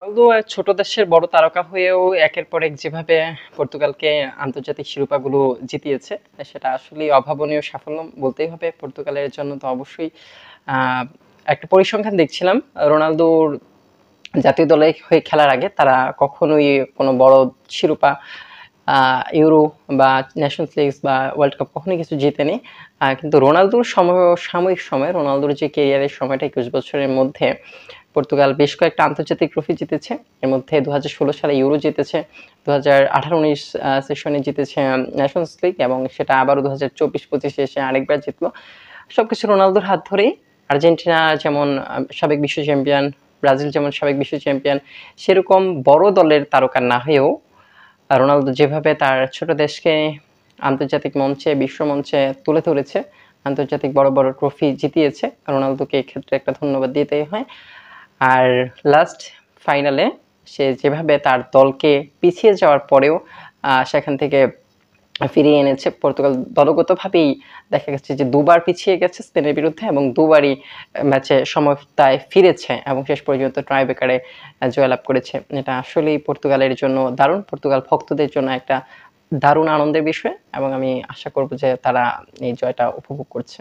Ronaldo ছোট দেশের বড় তারকা হয়েও একের পর এক যেভাবে পর্তুগালকে আন্তর্জাতিক শিরোপাগুলো জিতিয়েছে, সেটা আসলেই অভাবনীয় সাফল্য বলতেই হবে পর্তুগালের জন্য। তো অবশ্যই আহ, একটা পরিসংখ্যান দেখছিলাম, রোনালদোর জাতীয় দলে হয়ে খেলার আগে তারা কখনোই কোনো বড় শিরোপা, ইউরো বা ন্যাশনস লিগ বা ওয়ার্ল্ড কাপ কখনোই কিছু জিতেনি। কিন্তু রোনালদোর সাময়িক সময়, রোনালদোর যে কেরিয়ারের সময়টা 21 বছরের মধ্যে পর্তুগাল বেশ কয়েকটা আন্তর্জাতিক ট্রফি জিতেছে। এর মধ্যে 2016 সালে ইউরো জিতেছে, 2018-19 সেশনে জিতেছে ন্যাশনস লিগ, এবং সেটা আবারও 2024-25 এসে আরেকবার জিতলো। সবকিছু রোনালদোর হাত ধরেই। আর্জেন্টিনা যেমন সাবেক বিশ্ব চ্যাম্পিয়ন, ব্রাজিল যেমন সাবেক বিশ্ব চ্যাম্পিয়ন, সেরকম বড় দলের তারকা না হয়েও রোনালদো যেভাবে তার ছোট দেশকে আন্তর্জাতিক মঞ্চে, বিশ্ব মঞ্চে তুলে ধরেছে, আন্তর্জাতিক বড় বড় ট্রফি জিতিয়েছে, রোনালদোকে এক্ষেত্রে একটা ধন্যবাদ দিতেই হয়। আর লাস্ট ফাইনালে সে যেভাবে তার দলকে পিছিয়ে যাওয়ার পরেও সেখান থেকে ফিরিয়ে এনেছে। পর্তুগাল দলগতভাবেই দেখা গেছে যে দুবার পিছিয়ে গেছে স্পেনের বিরুদ্ধে, এবং দুবারই ম্যাচে সমতায় ফিরেছে এবং শেষ পর্যন্ত ট্রাইব্রেকারে জয়লাভ করেছে। এটা আসলেই পর্তুগালের জন্য দারুণ, পর্তুগাল ভক্তদের জন্য একটা দারুণ আনন্দের বিষয়, এবং আমি আশা করব যে তারা এই জয়টা উপভোগ করছে।